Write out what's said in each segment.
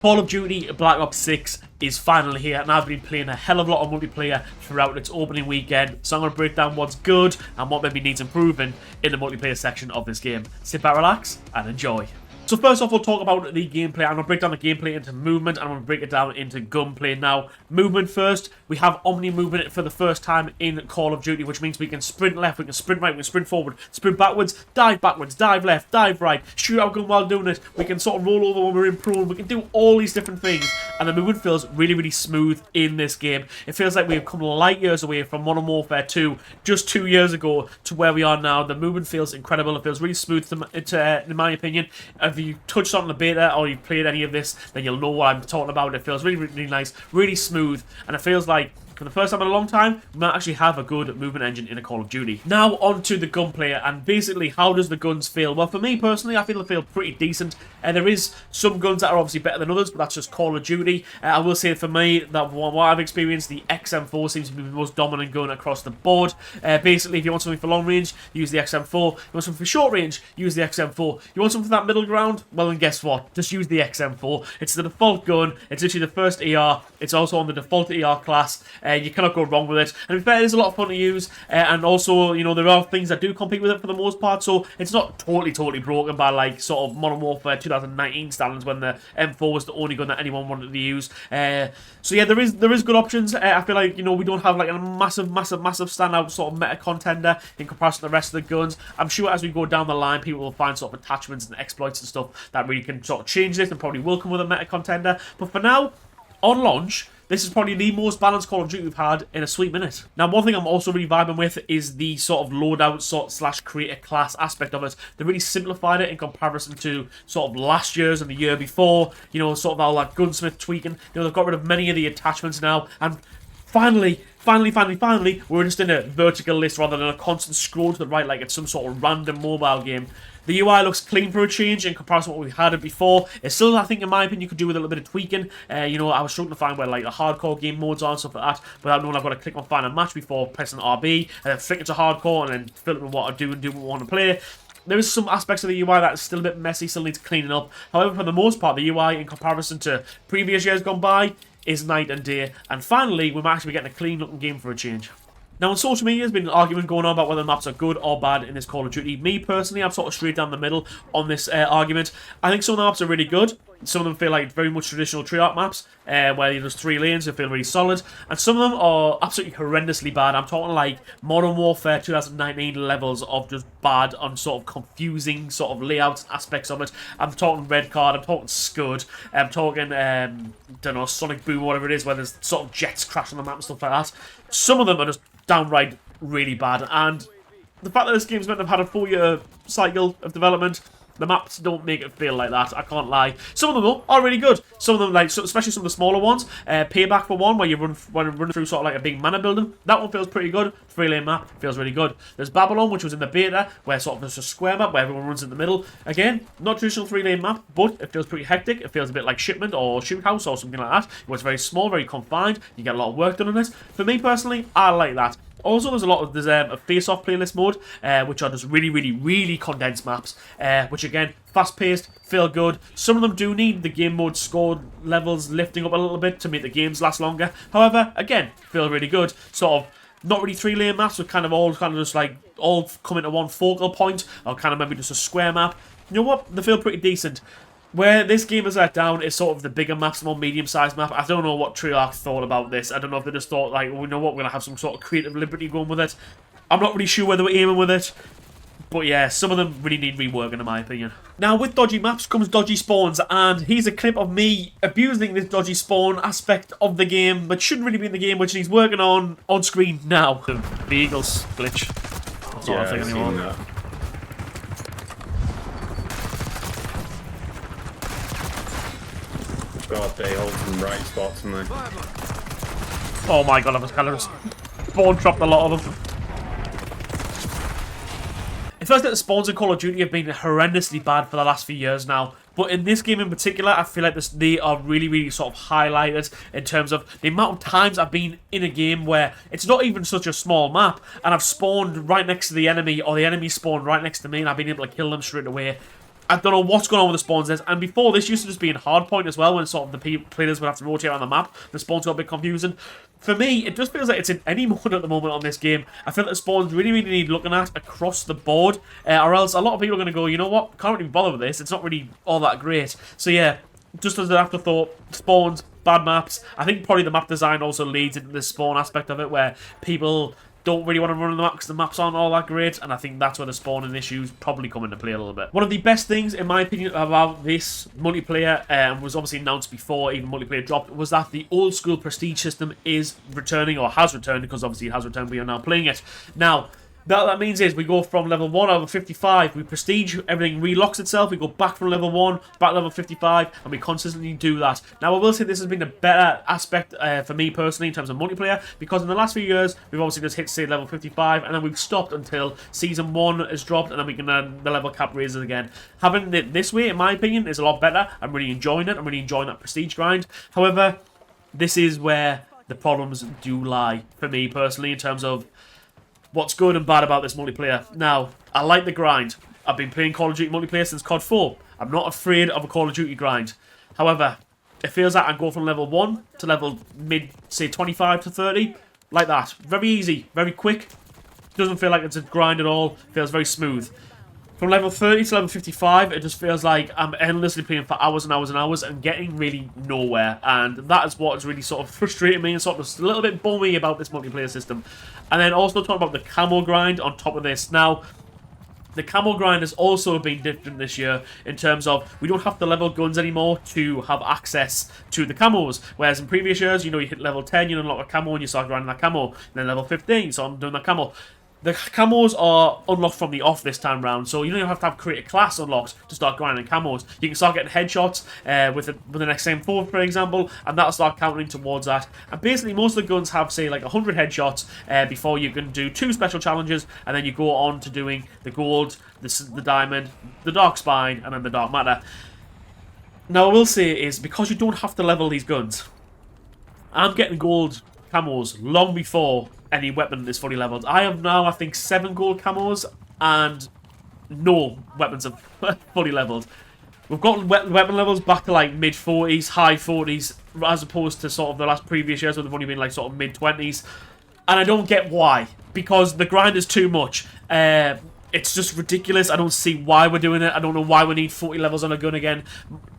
Call of Duty Black Ops 6 is finally here, and I've been playing a hell of a lot of multiplayer throughout its opening weekend, so I'm going to break down what's good and what maybe needs improving in the multiplayer section of this game. Sit back, relax, and enjoy. So first off, we'll talk about the gameplay. I'm going to break down the gameplay into movement, and I'm going to break it down into gunplay. Now, movement first. We have Omni movement for the first time in Call of Duty, which means we can sprint left, we can sprint right, we can sprint forward, sprint backwards, dive left, dive right, shoot our gun while doing it. We can sort of roll over when we're in prone. We can do all these different things, and the movement feels really, really smooth in this game. It feels like we've come light years away from Modern Warfare 2 just 2 years ago to where we are now. The movement feels incredible. It feels really smooth, in my opinion. If you touched on the beta or you've played any of this, then you'll know what I'm talking about. It feels really, really nice, really smooth, and it feels like for the first time in a long time, we might actually have a good movement engine in a Call of Duty. Now on to the gunplay, and basically how does the guns feel? Well, for me personally, I feel they feel pretty decent. There is some guns that are obviously better than others, but that's just Call of Duty. I will say for me, that what I've experienced, the XM4 seems to be the most dominant gun across the board. Basically, if you want something for long range, use the XM4. You want something for short range, use the XM4. You want something for that middle ground? Well, then guess what? Just use the XM4. It's the default gun. It's literally the first ER. It's also on the default ER class. You cannot go wrong with it, and in fact, it is a lot of fun to use, and also, you know, there are things that do compete with it for the most part, so it's not totally broken by, like, sort of Modern Warfare 2019 standards when the M4 was the only gun that anyone wanted to use. So yeah, there is good options. I feel like, you know, we don't have like a massive standout sort of meta contender in comparison to the rest of the guns. I'm sure as we go down the line, people will find sort of attachments and exploits and stuff that really can sort of change this and probably will come with a meta contender, but for now, on launch, this is probably the most balanced Call of Duty we've had in a sweet minute. Now, one thing I'm also really vibing with is the sort of loadout slash creator class aspect of it. They really simplified it in comparison to sort of last year's and the year before. You know, sort of all that gunsmith tweaking. You know, they've got rid of many of the attachments now, and finally, we're just in a vertical list rather than a constant scroll to the right like it's some sort of random mobile game. The UI looks clean for a change in comparison to what we had it before. It's still, I think, in my opinion, you could do with a little bit of tweaking. You know, I was struggling to find where, like, the hardcore game modes are and stuff like that, without knowing I've got to click on find a match before pressing RB, and then flick into hardcore, and then filter what I do and do what I want to play. There is some aspects of the UI that is still a bit messy, still needs cleaning up. However, for the most part, the UI, in comparison to previous years gone by, is night and day. And finally, we might actually be getting a clean-looking game for a change. Now, on social media, there's been an argument going on about whether maps are good or bad in this Call of Duty. Me, personally, I'm sort of straight down the middle on this argument. I think some of the maps are really good. Some of them feel like very much traditional Treyarch maps, where there's 3 lanes, they feel really solid. And some of them are absolutely horrendously bad. I'm talking like Modern Warfare 2019 levels of just bad on sort of confusing sort of layouts aspects of it. I'm talking Red Card, I'm talking Scud, I'm talking, don't know, Sonic Boom, whatever it is, where there's sort of jets crashing on the map and stuff like that. Some of them are just downright really bad, and the fact that this game's meant to have had a 4-year cycle of development, the maps don't make it feel like that, I can't lie. Some of them, though, are really good. Some of them, like, especially some of the smaller ones. Payback, for one, where you run through sort of like a big manor building. That one feels pretty good. 3-lane map feels really good. There's Babylon, which was in the beta, where sort of there's a square map where everyone runs in the middle. Again, not traditional 3-lane map, but it feels pretty hectic. It feels a bit like Shipment or Shoot House or something like that. It was very small, very confined. You get a lot of work done on it. For me, personally, I like that. Also, there's a face-off playlist mode, which are just really condensed maps, which again, fast-paced, feel good. Some of them do need the game mode score levels lifting up a little bit to make the games last longer. However, again, feel really good. Sort of not really 3-lane maps, but kind of just like all come into one focal point, or kind of maybe just a square map. You know what? They feel pretty decent. Where this game is let down is sort of the bigger maps, more medium-sized map. I don't know what Treyarch thought about this. I don't know if they just thought, like, well, you know what, we're going to have some sort of creative liberty going with it. I'm not really sure where they were aiming with it. But yeah, some of them really need reworking, in my opinion. Now, with dodgy maps comes dodgy spawns, and here's a clip of me abusing this dodgy spawn aspect of the game, but shouldn't really be in the game, which he's working on screen now. The Eagles glitch. That's all I think anymore. God, they hold some right spots in there. Oh my god, I was kind of spawn trapped a lot of them. It feels like the spawns in Call of Duty have been horrendously bad for the last few years now. But in this game in particular, I feel like they are really sort of highlighted in terms of the amount of times I've been in a game where it's not even such a small map, and I've spawned right next to the enemy, or the enemy spawned right next to me, and I've been able to kill them straight away. I don't know what's going on with the spawns. And before, this used to just be in hardpoint as well, when sort of the players would have to rotate around the map. The spawns got a bit confusing. For me, it just feels like it's in any mode at the moment on this game. I feel that the spawns really, really need looking at across the board, or else a lot of people are going to go, you know what, can't really bother with this. It's not really all that great. So yeah, just as an afterthought, spawns, bad maps. I think probably the map design also leads into the spawn aspect of it, where people don't really want to run on the map because the maps aren't all that great, and I think that's where the spawning issues probably come into play a little bit. One of the best things, in my opinion, about this multiplayer, was obviously announced before even multiplayer dropped, was that the old school prestige system is returning, or has returned, because obviously it has returned, we are now playing it. Now, that means is we go from level 1 over 55, we prestige, everything relocks itself, we go back from level 1, back level 55, and we consistently do that. Now I will say this has been a better aspect for me personally in terms of multiplayer, because in the last few years we've obviously just hit say level 55, and then we've stopped until season 1 is dropped, and then we can the level cap raises again. Having it this way, in my opinion, is a lot better. I'm really enjoying it, I'm really enjoying that prestige grind. However, this is where the problems do lie for me personally in terms of what's good and bad about this multiplayer. Now, I like the grind. I've been playing Call of Duty multiplayer since COD 4. I'm not afraid of a Call of Duty grind. However, it feels like I go from level 1 to level mid, say 25 to 30. Like that. Very easy, very quick. Doesn't feel like it's a grind at all. Feels very smooth. From level 30 to level 55, it just feels like I'm endlessly playing for hours and hours and hours and getting really nowhere. And that is what has really sort of frustrated me and sort of a little bit bummy about this multiplayer system. And then also talk about the camo grind on top of this. Now, the camo grind has also been different this year in terms of we don't have to level guns anymore to have access to the camos. Whereas in previous years, you know, you hit level 10, you unlock a camo and you start grinding that camo. And then level 15, so I'm doing that camo. The camos are unlocked from the off this time round, so you don't even have to have create a class unlocked to start grinding camos. You can start getting headshots with an XM4, for example, and that'll start counting towards that. And basically, most of the guns have, say, like 100 headshots before you can do 2 special challenges, and then you go on to doing the gold, the diamond, the dark spine, and then the dark matter. Now, I will say is, because you don't have to level these guns, I'm getting gold camos long before any weapon is fully leveled. I have now, I think, 7 gold camos, and no weapons are fully leveled. We've got weapon levels back to like mid-40s, high 40s, as opposed to sort of the last previous years where they've only been like sort of mid-20s. And I don't get why, because the grind is too much. It's just ridiculous. I don't see why we're doing it. I don't know why we need 40 levels on a gun again.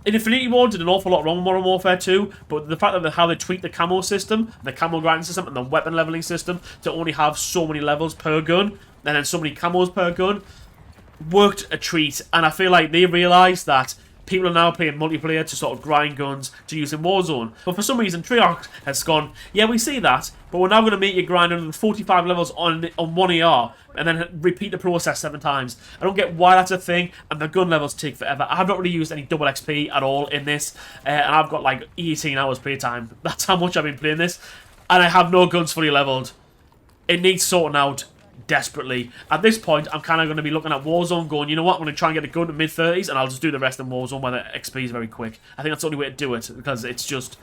Infinity Ward did an awful lot wrong with Modern Warfare 2, but the fact that how they tweaked the camo system, the camo grinding system, and the weapon leveling system to only have so many levels per gun, and then so many camos per gun, worked a treat. And I feel like they realised that people are now playing multiplayer to sort of grind guns to use in Warzone. But for some reason, Treyarch has gone, yeah, we see that, but we're now going to make you grind under 45 levels on 1 AR, and then repeat the process 7 times. I don't get why that's a thing, and the gun levels take forever. I've not really used any double XP at all in this, and I've got like 18 hours playtime. That's how much I've been playing this, and I have no guns fully leveled. It needs sorting out desperately. At this point, I'm kind of going to be looking at Warzone going, you know what, I'm going to try and get a gun to mid-30s, and I'll just do the rest in Warzone where the XP is very quick. I think that's the only way to do it, because it's just,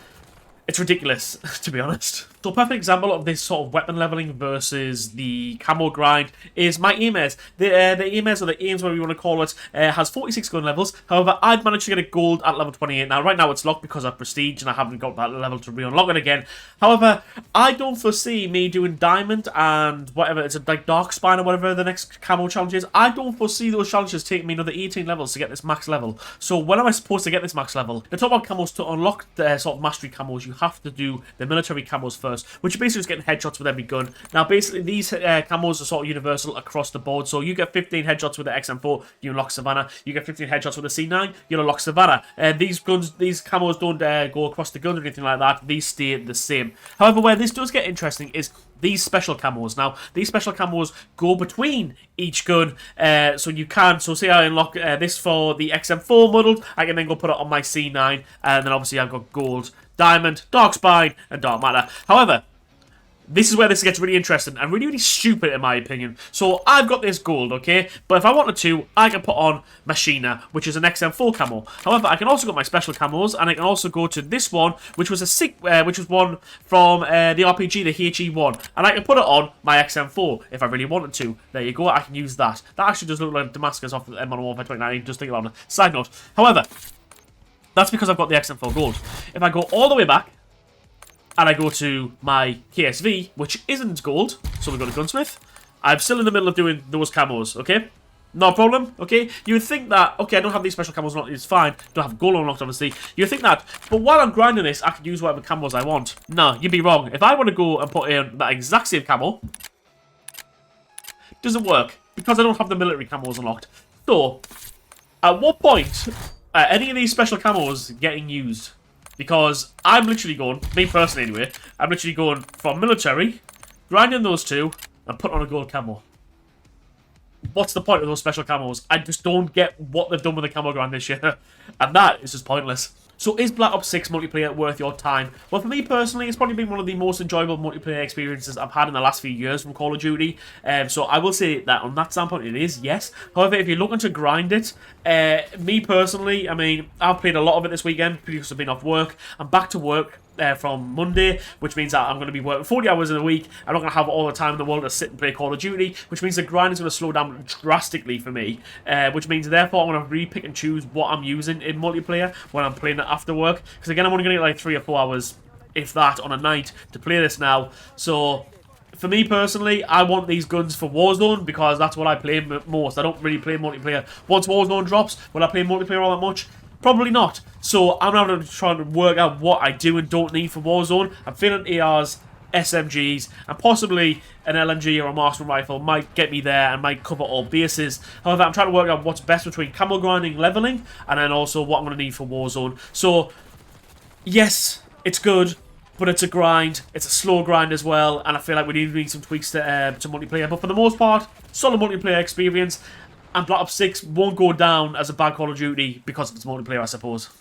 it's ridiculous, to be honest. So a perfect example of this sort of weapon leveling versus the camo grind is my Ames. The Ames, or the Ames, whatever you want to call it, has 46 gun levels. However, I'd managed to get a gold at level 28. Now, right now it's locked because of prestige, and I haven't got that level to re-unlock it again. However, I don't foresee me doing diamond and whatever, it's like dark spine or whatever the next camo challenge is. I don't foresee those challenges taking me another 18 levels to get this max level. So when am I supposed to get this max level? The top 1 camos, to unlock the sort of mastery camos, you have to do the military camos first, which are basically just getting headshots with every gun. Now, basically, these camos are sort of universal across the board. So you get 15 headshots with the XM4, you unlock Savannah. You get 15 headshots with the C9, you unlock Savannah. These camos don't go across the gun or anything like that. These stay the same. However, where this does get interesting is these special camos. Now, these special camos go between each gun, so you can, so say I unlock this for the XM4 model, I can then go put it on my C9, and then obviously I've got gold, diamond, dark spine, and dark matter. However, this is where this gets really interesting and really, really stupid in my opinion. So I've got this gold, okay? But if I wanted to, I can put on Machina, which is an XM4 camo. However, I can also go my special camos, and I can also go to this one, which was which was one from the RPG, the HE1, and I can put it on my XM4 if I really wanted to. There you go, I can use that. That actually does look like Damascus off the Modern Warfare 2019, just think about it. Side note. However, that's because I've got the XM4 gold. If I go all the way back, and I go to my KSV, which isn't gold, so we go to Gunsmith, I'm still in the middle of doing those camos, okay? No problem, okay? You would think that, okay, I don't have these special camos unlocked, it's fine. Don't have gold unlocked, obviously. You would think that, but while I'm grinding this, I can use whatever camos I want. No, you'd be wrong. If I want to go and put in that exact same camo, it doesn't work, because I don't have the military camos unlocked. So, at what point are any of these special camos getting used? Because I'm literally going, me personally anyway, I'm literally going from military, grinding those two, and putting on a gold camo. What's the point of those special camos? I just don't get what they've done with the camo grind this year. And that is just pointless. So is Black Ops 6 multiplayer worth your time? Well, for me personally, it's probably been one of the most enjoyable multiplayer experiences I've had in the last few years from Call of Duty. So I will say that on that standpoint, it is, yes. However, if you're looking to grind it, me personally, I mean, I've played a lot of it this weekend because I've been off work. I'm back to work from Monday, which means that I'm going to be working 40 hours in a week. I'm not going to have all the time in the world to sit and play Call of Duty, which means the grind is going to slow down drastically for me, which means therefore I'm going to really pick and choose what I'm using in multiplayer when I'm playing it after work, because again, I'm only going to get like 3 or 4 hours, if that, on a night to play this now. So for me personally, I want these guns for Warzone because that's what I play most. I don't really play multiplayer. Once Warzone drops, will I play multiplayer all that much? Probably not. So I'm now trying to work out what I do and don't need for Warzone. I'm feeling ARs, SMGs, and possibly an LMG or a marksman rifle might get me there and might cover all bases. However, I'm trying to work out what's best between camo grinding, leveling, and then also what I'm going to need for Warzone. So, yes, it's good, but it's a grind. It's a slow grind as well, and I feel like we need some tweaks to multiplayer. But for the most part, solid multiplayer experience. And Black Ops 6 won't go down as a bad Call of Duty because of its multiplayer, I suppose.